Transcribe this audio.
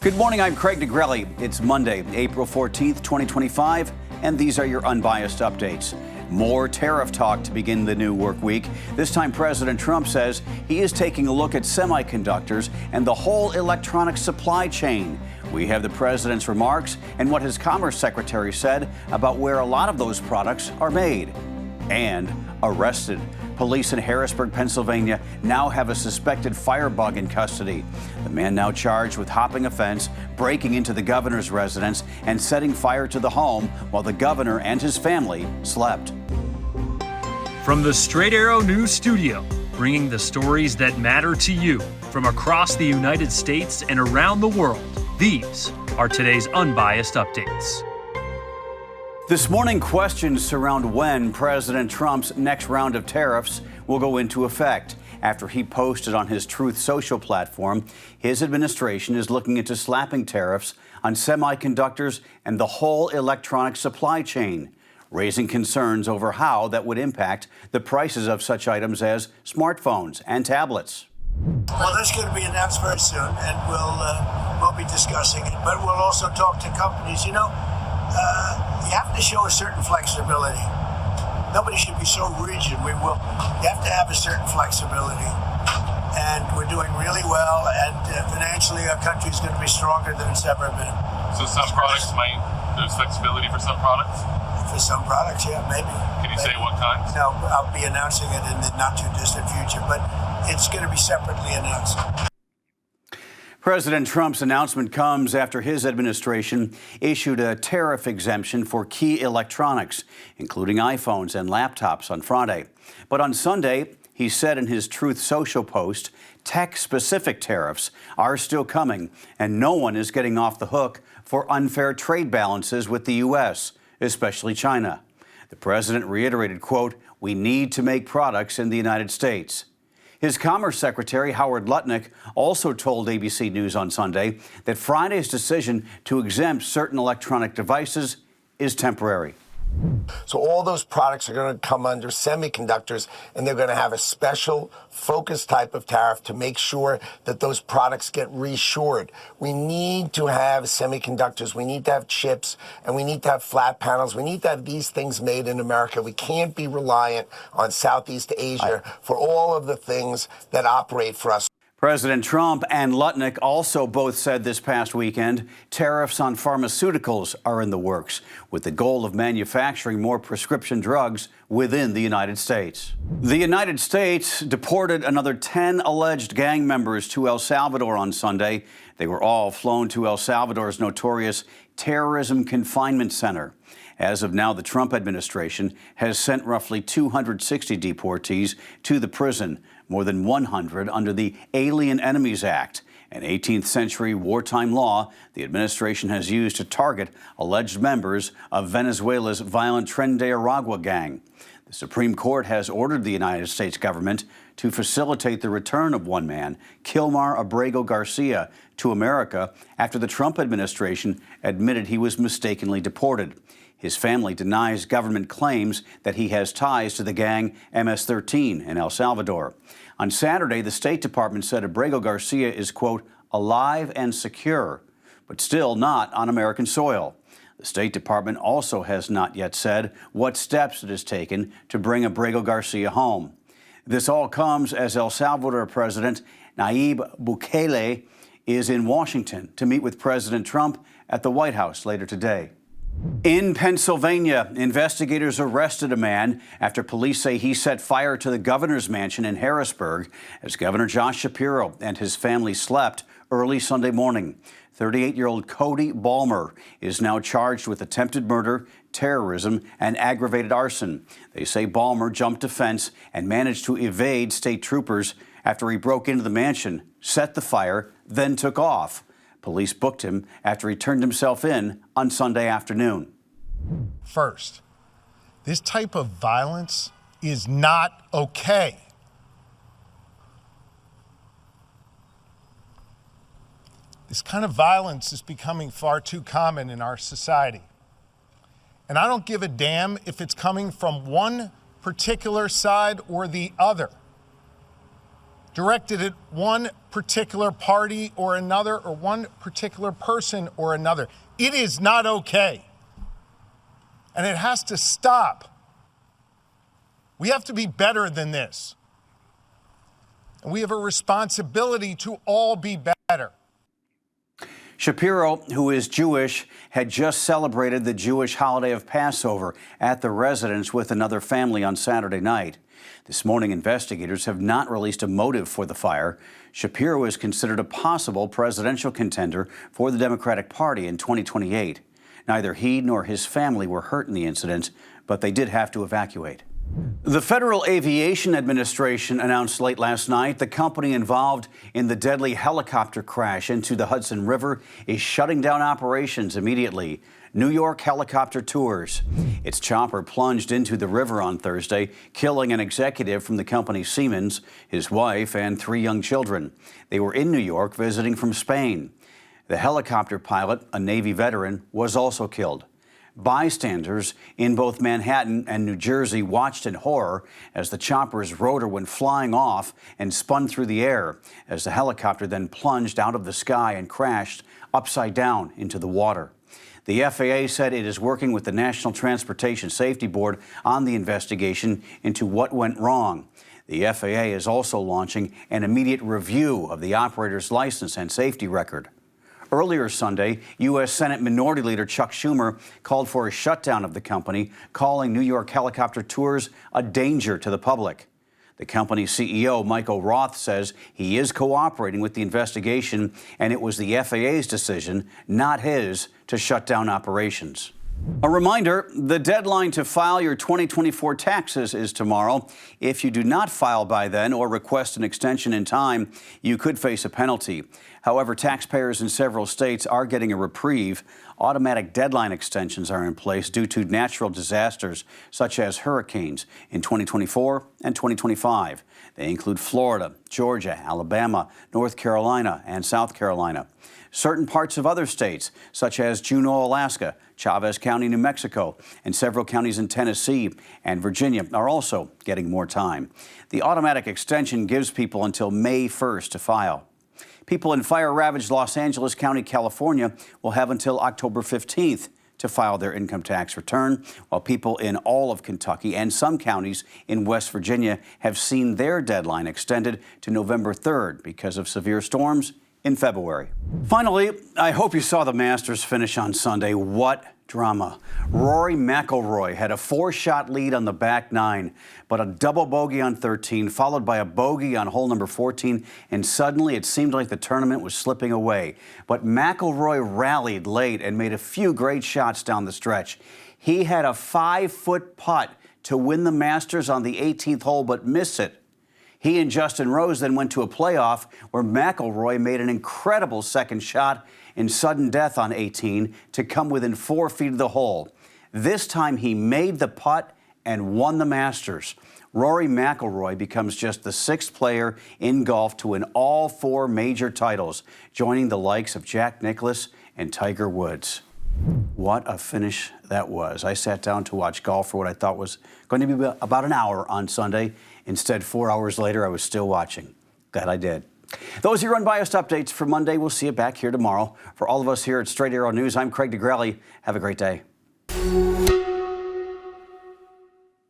Good morning, I'm Craig Negrelli. It's Monday, April 14th, 2025, and these are your Unbiased Updates. More tariff talk to begin the new work week. This time, President Trump says he is taking a look at semiconductors and the whole electronic supply chain. We have the president's remarks and what his Commerce Secretary said about where a lot of those products are made. And arrested. Police in Harrisburg, Pennsylvania now have a suspected firebug in custody. The man now charged with hopping a fence, breaking into the governor's residence, and setting fire to the home while the governor and his family slept. From the Straight Arrow News Studio, bringing the stories that matter to you from across the United States and around the world, these are today's Unbiased Updates. This morning, questions surround when President Trump's next round of tariffs will go into effect. After he posted on his Truth Social platform, his administration is looking into slapping tariffs on semiconductors and the whole electronic supply chain, raising concerns over how that would impact the prices of such items as smartphones and tablets. Well, that's going to be announced very soon, and we'll be discussing it. But we'll also talk to companies. You have to show a certain flexibility. Nobody should be so rigid. You have to have a certain flexibility. And we're doing really well, and financially our country is going to be stronger than it's ever been. So some products there's flexibility for some products? For some products, yeah, maybe. Can you say what kinds? No, I'll be announcing it in the not too distant future, but it's going to be separately announced. President Trump's announcement comes after his administration issued a tariff exemption for key electronics, including iPhones and laptops, on Friday. But on Sunday, he said in his Truth Social post, tech-specific tariffs are still coming, and no one is getting off the hook for unfair trade balances with the U.S., especially China. The president reiterated, quote, "We need to make products in the United States." His Commerce Secretary, Howard Lutnick, also told ABC News on Sunday that Friday's decision to exempt certain electronic devices is temporary. So all those products are going to come under semiconductors, and they're going to have a special focused type of tariff to make sure that those products get reshored. We need to have semiconductors, we need to have chips, and we need to have flat panels. We need to have these things made in America. We can't be reliant on Southeast Asia for all of the things that operate for us. President Trump and Lutnick also both said this past weekend tariffs on pharmaceuticals are in the works, with the goal of manufacturing more prescription drugs within the United States. The United States deported another 10 alleged gang members to El Salvador on Sunday. They were all flown to El Salvador's notorious terrorism confinement center. As of now, the Trump administration has sent roughly 260 deportees to the prison, more than 100 under the Alien Enemies Act, an 18th century wartime law the administration has used to target alleged members of Venezuela's violent Tren de Aragua gang. The Supreme Court has ordered the United States government to facilitate the return of one man, Kilmar Abrego Garcia, to America after the Trump administration admitted he was mistakenly deported. His family denies government claims that he has ties to the gang MS-13 in El Salvador. On Saturday, the State Department said Abrego Garcia is, quote, alive and secure, but still not on American soil. The State Department also has not yet said what steps it has taken to bring Abrego Garcia home. This all comes as El Salvador President Nayib Bukele is in Washington to meet with President Trump at the White House later today. In Pennsylvania, investigators arrested a man after police say he set fire to the governor's mansion in Harrisburg as Governor Josh Shapiro and his family slept early Sunday morning. 38-year-old Cody Balmer is now charged with attempted murder, terrorism, and aggravated arson. They say Balmer jumped a fence and managed to evade state troopers after he broke into the mansion, set the fire, then took off. Police booked him after he turned himself in on Sunday afternoon. First, this type of violence is not okay. This kind of violence is becoming far too common in our society. And I don't give a damn if it's coming from one particular side or the other. directed at one particular party or another, or one particular person or another. It is not okay. And it has to stop. We have to be better than this. And we have a responsibility to all be better. Shapiro, who is Jewish, had just celebrated the Jewish holiday of Passover at the residence with another family on Saturday night. This morning, investigators have not released a motive for the fire. Shapiro is considered a possible presidential contender for the Democratic Party in 2028. Neither he nor his family were hurt in the incident, but they did have to evacuate. The Federal Aviation Administration announced late last night the company involved in the deadly helicopter crash into the Hudson River is shutting down operations immediately. New York Helicopter Tours. Its chopper plunged into the river on Thursday, killing an executive from the company Siemens, his wife, and 3 young children. They were in New York visiting from Spain. The helicopter pilot, a Navy veteran, was also killed. Bystanders in both Manhattan and New Jersey watched in horror as the chopper's rotor went flying off and spun through the air as the helicopter then plunged out of the sky and crashed upside down into the water. The FAA said it is working with the National Transportation Safety Board on the investigation into what went wrong. The FAA is also launching an immediate review of the operator's license and safety record. Earlier Sunday, U.S. Senate Minority Leader Chuck Schumer called for a shutdown of the company, calling New York Helicopter Tours a danger to the public. The company's CEO, Michael Roth, says he is cooperating with the investigation, and it was the FAA's decision, not his, to shut down operations. A reminder, the deadline to file your 2024 taxes is tomorrow. If you do not file by then or request an extension in time, you could face a penalty. However, taxpayers in several states are getting a reprieve. Automatic deadline extensions are in place due to natural disasters such as hurricanes in 2024 and 2025. They include Florida, Georgia, Alabama, North Carolina, and South Carolina. Certain parts of other states, such as Juneau, Alaska, Chavez County, New Mexico, and several counties in Tennessee and Virginia are also getting more time. The automatic extension gives people until May 1st to file. People in fire-ravaged Los Angeles County, California, will have until October 15th to file their income tax return, while people in all of Kentucky and some counties in West Virginia have seen their deadline extended to November 3rd because of severe storms in February. Finally, I hope you saw the Masters finish on Sunday. What drama. Rory McIlroy had a 4-shot lead on the back 9, but a double bogey on 13, followed by a bogey on hole number 14, and suddenly it seemed like the tournament was slipping away. But McIlroy rallied late and made a few great shots down the stretch. He had a 5-foot putt to win the Masters on the 18th hole, but missed it. He and Justin Rose then went to a playoff where McIlroy made an incredible second shot in sudden death on 18 to come within 4 feet of the hole. This time he made the putt and won the Masters. Rory McIlroy becomes just the 6th player in golf to win all 4 major titles, joining the likes of Jack Nicklaus and Tiger Woods. What a finish that was. I sat down to watch golf for what I thought was going to be about an hour on Sunday. Instead, 4 hours later, I was still watching. Glad I did. Those are your Unbiased Updates for Monday. We'll see you back here tomorrow. For all of us here at Straight Arrow News, I'm Craig DeGrelli. Have a great day.